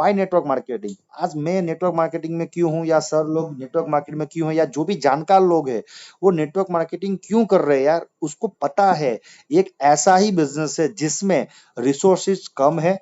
Y network marketing? आज मैं network marketing में क्यों हूँ, या सर लोग नेटवर्क मार्केटिंग में क्यों है, या जो भी जानकार लोग है वो नेटवर्क मार्केटिंग क्यों कर रहे हैं यार? उसको पता है एक ऐसा ही बिजनेस है जिसमें रिसोर्सेज कम है,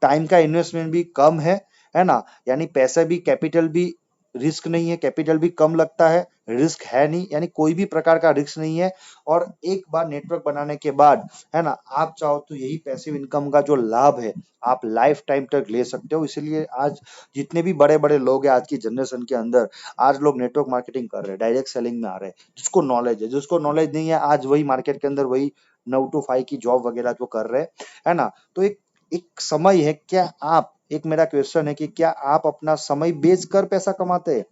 टाइम का इन्वेस्टमेंट भी कम है ना? यानी पैसा भी, कैपिटल भी, रिस्क नहीं है, कैपिटल भी कम लगता है, रिस्क है नहीं, यानी कोई भी प्रकार का रिस्क नहीं है। और एक बार नेटवर्क बनाने के बाद, है ना, आप चाहो तो यही पैसिव इनकम का जो लाभ है आप लाइफ टाइम तक ले सकते हो। इसीलिए आज जितने भी बड़े बड़े लोग हैं आज की जनरेशन के अंदर, आज लोग नेटवर्क मार्केटिंग कर रहे हैं, डायरेक्ट सेलिंग में आ रहे हैं। जिसको नॉलेज है, जिसको नॉलेज नहीं है, आज वही मार्केट के अंदर वही 9 to 5 की जॉब वगैरह जो कर रहे हैं, है ना? तो एक एक समय है, क्या आप, एक मेरा क्वेश्चन है कि क्या आप अपना समय बेचकर पैसा कमाते हैं,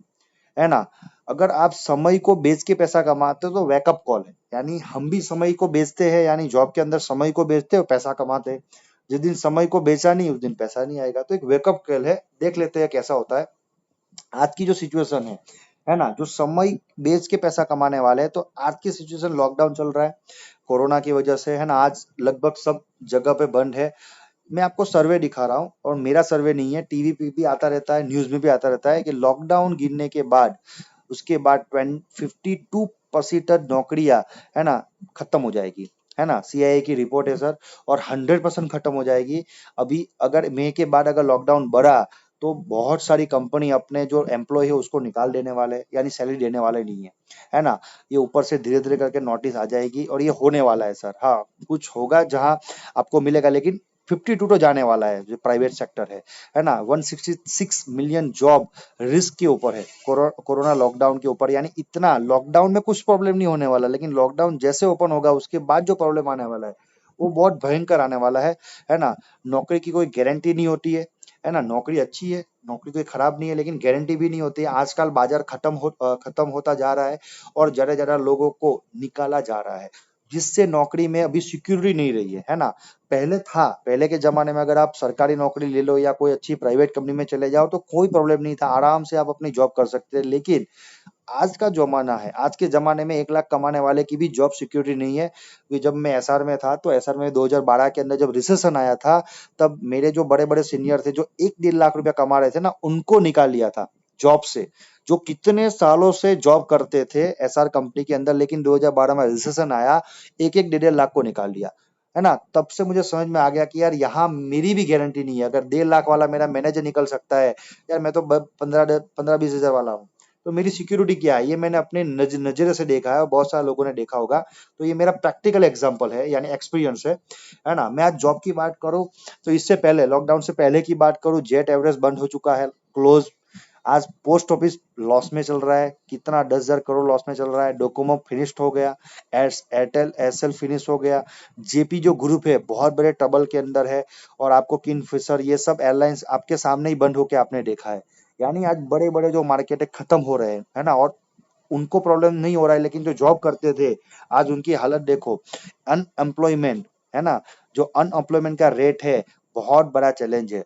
है ना? अगर आप समय को बेच के पैसा कमाते हो तो वेकअप कॉल है। यानी हम भी समय को बेचते हैं, यानी जॉब के अंदर समय को बेचते हो, पैसा कमाते हैं। जिस दिन समय को बेचा नहीं उस दिन पैसा नहीं आएगा। तो एक वेकअप कॉल है, देख लेते हैं कैसा होता है। आज की जो सिचुएशन है ना, जो समय बेच के पैसा कमाने वाले हैं, तो आज की सिचुएशन लॉकडाउन चल रहा है कोरोना की वजह से, है ना? आज लगभग सब जगह पे बंद है। मैं आपको सर्वे दिखा रहा हूँ, और मेरा सर्वे नहीं है, टीवी पे भी आता रहता है, न्यूज में भी आता रहता है कि लॉकडाउन गिरने के बाद, उसके बाद 52% नौकरियां, है ना, खत्म हो जाएगी, है ना? सीआईए की रिपोर्ट है सर, और 100% खत्म हो जाएगी। अभी अगर मई के बाद अगर लॉकडाउन बढ़ा तो बहुत सारी कंपनी अपने जो एम्प्लॉय है उसको निकाल देने वाले, यानी सैलरी देने वाले नहीं है ना? ये ऊपर से धीरे धीरे करके नोटिस आ जाएगी, और ये होने वाला है सर। हाँ, कुछ होगा जहां आपको मिलेगा, लेकिन 52 तो जाने वाला है जो प्राइवेट सेक्टर है ना? 166 मिलियन जॉब रिस्क के ऊपर है, कोरोना लॉकडाउन के ऊपर। यानी इतना लॉकडाउन में कुछ प्रॉब्लम नहीं होने वाला, लेकिन लॉकडाउन जैसे ओपन होगा उसके बाद जो प्रॉब्लम आने वाला है वो बहुत भयंकर आने वाला है ना? नौकरी की कोई गारंटी नहीं होती है ना? नौकरी अच्छी है, नौकरी कोई खराब नहीं है, लेकिन गारंटी भी नहीं होती है। आजकल बाजार खत्म होता जा रहा है, और ज्यादा ज्यादा लोगों को निकाला जा रहा है, जिससे नौकरी में अभी सिक्योरिटी नहीं रही है ना? पहले था, पहले के जमाने में अगर आप सरकारी नौकरी ले लो या कोई अच्छी प्राइवेट कंपनी में चले जाओ तो कोई प्रॉब्लम नहीं था, आराम से आप अपनी जॉब कर सकते थे। लेकिन आज का जमाना है, आज के जमाने में 1 लाख कमाने वाले की भी जॉब सिक्योरिटी नहीं है। कि जब मैं एसआर में था तो एसआर में 2012 के अंदर जब रिसेशन आया था, तब मेरे जो बड़े बड़े सीनियर थे जो 1-1.5 लाख रुपया कमा रहे थे ना, उनको निकाल लिया था जॉब से, जो कितने सालों से जॉब करते थे एसआर कंपनी के अंदर। लेकिन 2012 में रिसेशन आया, 1-1 1.5 लाख को निकाल लिया, है ना? तब से मुझे समझ में आ गया कि यार यहाँ मेरी भी गारंटी नहीं है। अगर 1.5 लाख वाला मेरा मैनेजर निकल सकता है, यार मैं तो 15-20 हजार वाला हूँ, तो मेरी सिक्योरिटी क्या है? ये मैंने अपने नजरे से देखा है, और बहुत सारे लोगों ने देखा होगा। तो ये मेरा प्रैक्टिकल एग्जांपल है, यानी एक्सपीरियंस है ना? मैं आज जॉब की बात करूं तो इससे पहले, लॉकडाउन से पहले की बात करूं, जेट एवरेज बंद हो चुका है, क्लोज। आज पोस्ट ऑफिस लॉस में चल रहा है, कितना 10,000 करोड़ लॉस में चल रहा है। डोकोमो फिनिश्ड हो गया, एयरटेल एसएल फिनिश हो गया। जेपी जो ग्रुप है बहुत बड़े ट्रबल के अंदर है, और आपको किंगफिशर, ये सब एयरलाइंस आपके सामने ही बंद होके आपने देखा है। यानी आज बड़े बड़े जो मार्केट है खत्म हो रहे हैं, है ना? और उनको प्रॉब्लम नहीं हो रहा है, लेकिन जो जॉब करते थे आज उनकी हालत देखो। अनएम्प्लॉयमेंट, है ना? जो अनएम्प्लॉयमेंट का रेट है, बहुत बड़ा चैलेंज है,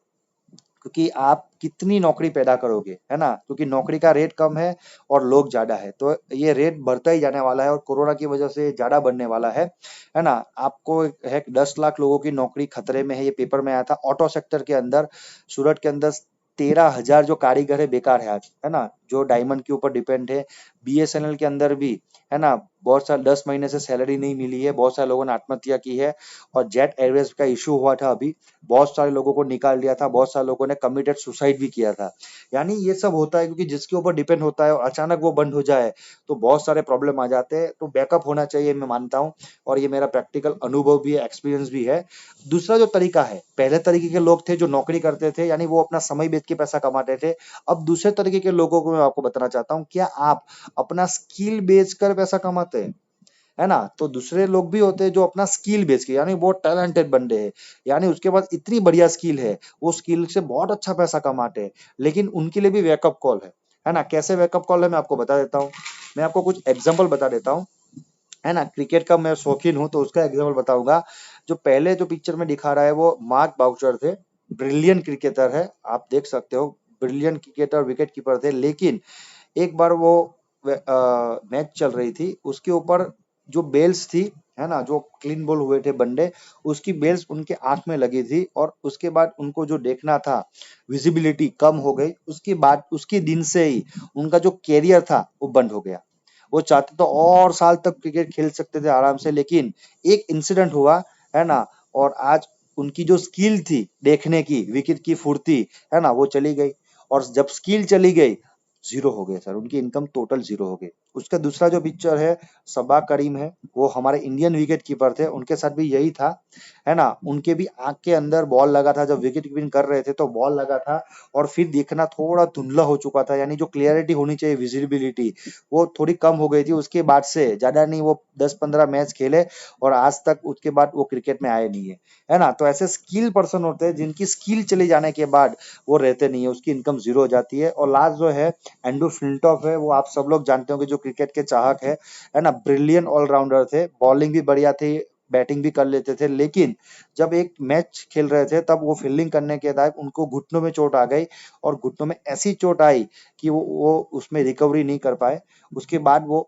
क्योंकि आप कितनी नौकरी पैदा करोगे, है ना? क्योंकि नौकरी का रेट कम है और लोग ज्यादा है, तो ये रेट बढ़ता ही जाने वाला है, और कोरोना की वजह से ज्यादा बढ़ने वाला है ना? आपको है 10 लाख लोगों की नौकरी खतरे में है, ये पेपर में आया था। ऑटो सेक्टर के अंदर, सूरत के अंदर 13,000 जो कारीगर है बेकार है आज, है ना? जो डायमंड के ऊपर डिपेंड है। बीएसएनएल के अंदर भी, है ना, बहुत सारे 10 महीने से सैलरी नहीं मिली है, बहुत सारे लोगों ने आत्महत्या की है। और जेट एयरवेज का इशू हुआ था अभी, बहुत सारे लोगों को निकाल दिया था, बहुत सारे लोगों ने कमिटेड सुसाइड भी किया था। यानी ये सब होता है क्योंकि जिसके ऊपर डिपेंड होता है और अचानक वो बंद हो जाए तो बहुत सारे प्रॉब्लम आ जाते हैं। तो बैकअप होना चाहिए, मैं मानता हूँ, और ये मेरा प्रैक्टिकल अनुभव भी है, एक्सपीरियंस भी है। दूसरा जो तरीका है, पहले तरीके के लोग थे जो नौकरी करते थे, यानी वो अपना समय बेच के पैसा कमाते थे। अब दूसरे तरीके के लोगों को मैं आपको बताना चाहता हूँ, क्या आप अपना स्किल बेचकर पैसा कमाते हैं, है ना? तो दूसरे लोग भी होते हैं जो अपना स्किल बेच के, यानी बहुत टैलेंटेड बंदे हैं, यानी उसके पास इतनी बढ़िया स्किल है, वो स्किल से बहुत अच्छा पैसा कमाते हैं, लेकिन उनके लिए भी वेकअप कॉल है ना? कैसे वेकअप कॉल है मैं आपको बता देता हूँ। मैं आपको कुछ एग्जांपल बता देता हूँ, है ना? क्रिकेट का मैं शौकीन हूँ तो उसका एग्जांपल बताऊंगा। जो पहले जो पिक्चर में दिखा रहा है वो मार्क बाउचर थे, ब्रिलियंट क्रिकेटर है, आप देख सकते हो, ब्रिलियंट क्रिकेटर, विकेट कीपर थे। लेकिन एक बार वो मैच चल रही थी, उसके ऊपर जो बेल्स थी, है ना, जो क्लीन बोल हुए थे बंडे, उसकी बेल्स उनके आंख में लगी थी और उसके बाद उनको जो देखना था, विजिबिलिटी कम हो गई। उसके बाद उसके दिन से ही उनका जो कैरियर था वो बंद हो गया। वो चाहते तो और साल तक क्रिकेट खेल सकते थे आराम से, लेकिन एक इंसिडेंट हुआ, है ना, और आज उनकी जो स्किल थी देखने की, विकेट की फुर्ती, है ना, वो चली गई। और जब स्किल चली गई, जीरो हो गए सर, उनकी इनकम टोटल जीरो हो गई। उसका दूसरा जो पिक्चर है, सबा करीम है, वो हमारे इंडियन विकेट कीपर थे, उनके साथ भी यही था, है ना। उनके भी आंख के अंदर बॉल लगा था, जब विकेट कीपिंग कर रहे थे तो बॉल लगा था, और फिर देखना थोड़ा धुंधला हो चुका था, यानी जो क्लियरिटी होनी चाहिए, विजिबिलिटी, वो थोड़ी कम हो गई थी। उसके बाद से ज्यादा नहीं, वो 10-15 मैच खेले और आज तक उसके बाद वो क्रिकेट में आए नहीं है ना। तो ऐसे स्किल पर्सन होते हैं जिनकी स्किल चले जाने के बाद वो रहते नहीं है, उसकी इनकम जीरो हो जाती है। और लास्ट जो है, एंड्रू फ्लिंटॉफ है, वो आप सब लोग जानते होंगे, जो क्रिकेट के चाहक है ना, ब्रिलियंट ऑलराउंडर थे, बॉलिंग भी बढ़िया थी, बैटिंग भी कर लेते थे, लेकिन जब एक मैच खेल रहे थे तब वो फील्डिंग करने के बाद उनको घुटनों में चोट आ गई, और घुटनों में ऐसी चोट आई कि वो उसमें रिकवरी नहीं कर पाए। उसके बाद वो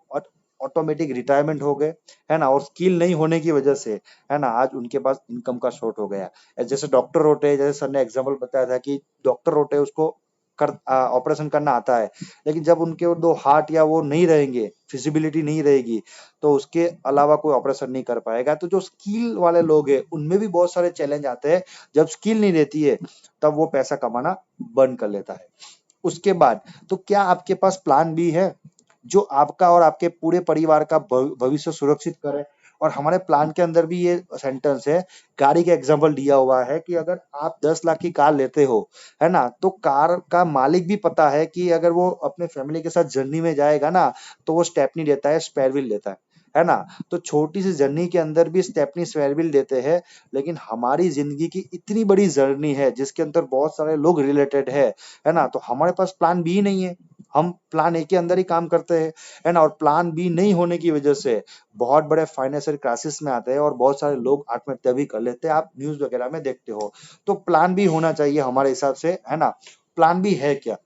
ऑटोमेटिक रिटायरमेंट हो गए, है ना। और स्किल नहीं होने की वजह से, है ना, आज उनके पास इनकम का शॉर्ट हो गया। जैसे डॉक्टर होते हैं, जैसे सर ने एग्जांपल बताया था कि डॉक्टर होते हैं, उसको कर ऑपरेशन करना आता है, लेकिन जब उनके वो दो हार्ट या वो नहीं रहेंगे, फिजिबिलिटी नहीं रहेगी, तो उसके अलावा कोई ऑपरेशन नहीं कर पाएगा। तो जो स्किल वाले लोग हैं, उनमें भी बहुत सारे चैलेंज आते हैं। जब स्किल नहीं रहती है, तब वो पैसा कमाना बंद कर लेता है। उसके बाद, तो क्या आपके पास प्लान बी है, जो आपका और आपके पूरे परिवार का भविष्य सुरक्षित करे? और हमारे प्लान के अंदर भी ये सेंटेंस है, गाड़ी का एग्जांपल दिया हुआ है कि अगर आप 10 लाख की कार लेते हो, है ना, तो कार का मालिक भी पता है कि अगर वो अपने फैमिली के साथ जर्नी में जाएगा ना, तो वो स्टेपनी देता है, स्पेयर व्हील देता है ना। तो छोटी सी जर्नी के अंदर भी स्टेपनी स्पेयर व्हील देते हैं, लेकिन हमारी जिंदगी की इतनी बड़ी जर्नी है जिसके अंदर बहुत सारे लोग रिलेटेड है ना, तो हमारे पास प्लान बी नहीं है। हम प्लान ए के अंदर ही काम करते हैं, है ना। और प्लान बी नहीं होने की वजह से बहुत बड़े फाइनेंशियल क्राइसिस में आते हैं और बहुत सारे लोग आत्महत्या भी कर लेते हैं, आप न्यूज वगैरह में देखते हो। तो प्लान बी होना चाहिए हमारे हिसाब से, है ना। प्लान बी है क्या?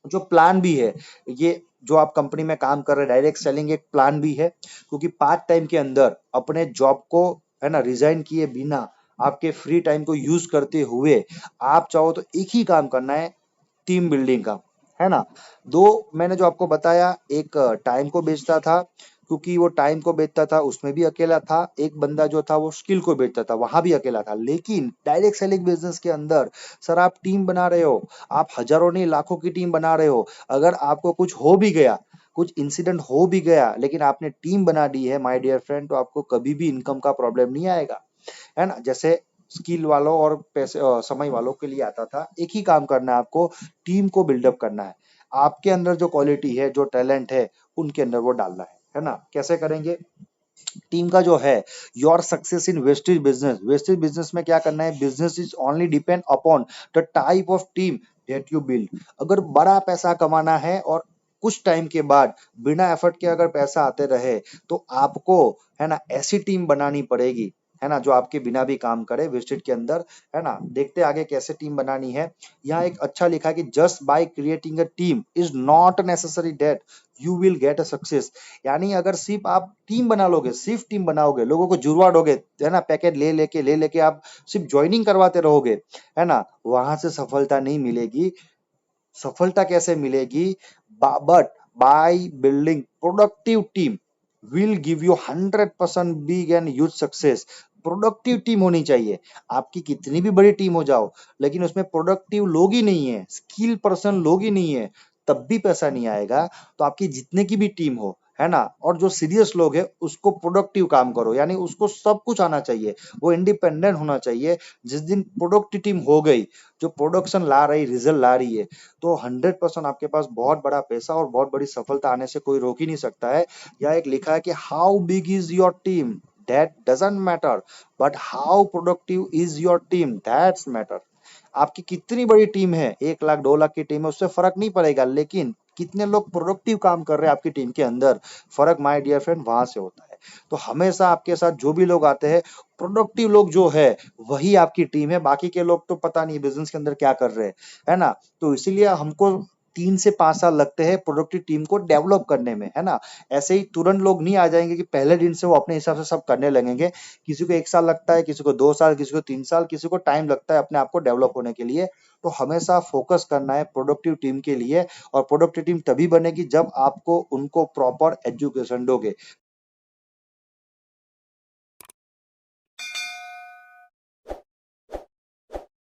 जो प्लान बी है, ये जो आप कंपनी में काम कर रहे हैं, डायरेक्ट सेलिंग एक प्लान बी है, क्योंकि पार्ट टाइम के अंदर अपने जॉब को, है ना, रिजाइन किए बिना आपके फ्री टाइम को यूज करते हुए आप चाहो तो एक ही काम करना है, टीम बिल्डिंग का, है ना। दो, मैंने जो आपको बताया, एक टाइम को बेचता था, क्योंकि वो टाइम को बेचता था उसमें भी अकेला था। एक बंदा जो था वो स्किल को बेचता था, वहां भी अकेला था। लेकिन डायरेक्ट सेलिंग बिजनेस के अंदर सर आप टीम बना रहे हो, आप हजारों नहीं लाखों की टीम बना रहे हो। अगर आपको कुछ हो भी गया, कुछ इंसिडेंट हो भी गया, लेकिन आपने टीम बना दी है माय डियर फ्रेंड, तो आपको कभी भी इनकम का प्रॉब्लम नहीं आएगा, है ना। जैसे स्किल वालों और पैसे समय वालों के लिए आता था, एक ही काम करना है आपको, टीम को बिल्डअप करना है। आपके अंदर जो क्वालिटी है, जो टैलेंट है, उनके अंदर वो डालना है ना। कैसे करेंगे? टीम का जो है, your success in wastage business, wastage business में क्या करना है, business is only depend upon the type of team that you build. अगर बड़ा पैसा कमाना है और कुछ टाइम के बाद बिना एफर्ट के अगर पैसा आते रहे, तो आपको, है ना, ऐसी टीम बनानी पड़ेगी, है ना, जो आपके बिना भी काम करे वेस्टेज के अंदर, है ना। देखते आगे कैसे टीम बनानी है। यहाँ एक अच्छा लिखा है कि just by creating a team is not necessary that you will get a success. यानी अगर सिर्फ आप टीम बना लोगे, सिर्फ टीम बनाओगे, लोगों को जुड़वा दोगे, है ना, पैकेट ले लेके आप सिर्फ ज्वाइनिंग करवाते रहोगे, है ना, वहां से सफलता नहीं मिलेगी। सफलता कैसे मिलेगी? But by building productive team will give you 100% big and huge success. Productive team होनी चाहिए। आपकी कितनी भी बड़ी टीम हो जाओ, लेकिन उसमें प्रोडक्टिव लोग ही नहीं है, स्किल पर्सन लोग ही नहीं है, तब भी पैसा नहीं आएगा। तो आपकी जितने की भी टीम हो, है ना, और जो सीरियस लोग है, उसको प्रोडक्टिव काम करो, यानी उसको सब कुछ आना चाहिए, वो इंडिपेंडेंट होना चाहिए। जिस दिन प्रोडक्टिव टीम हो गई, जो प्रोडक्शन ला रही, रिजल्ट ला रही है, तो 100% आपके पास बहुत बड़ा पैसा और बहुत बड़ी सफलता आने से कोई रोक ही नहीं सकता है। या एक लिखा है कि how big is your team that doesn't matter, but how productive is your team that's matter. आपकी कितनी बड़ी टीम है, 1 लाख 2 लाख की टीम है, उससे फर्क नहीं पड़ेगा, लेकिन कितने लोग प्रोडक्टिव काम कर रहे हैं आपकी टीम के अंदर, फर्क माय डियर फ्रेंड वहां से होता है। तो हमेशा आपके साथ जो भी लोग आते हैं, प्रोडक्टिव लोग जो है, वही आपकी टीम है। बाकी के लोग तो पता नहीं बिजनेस के अंदर क्या कर रहे हैं, है ना। तो इसीलिए हमको 3 से 5 साल लगते हैं प्रोडक्टिव टीम को डेवलप करने में, है ना? ऐसे ही तुरंत लोग नहीं आ जाएँगे कि पहले दिन से वो अपने हिसाब से सब करने लगेंगे। किसी को 1 साल लगता है, किसी को 2 साल, किसी को 3 साल, किसी को टाइम लगता है अपने आप को डेवलप होने के लिए। तो हमेशा फ़ोकस करना है प्रोडक्टिव टीम के लिए और प्रोडक्टिव टीम तभी बनेगी जब आपको उनको प्रॉपर एजुकेशन दोगे।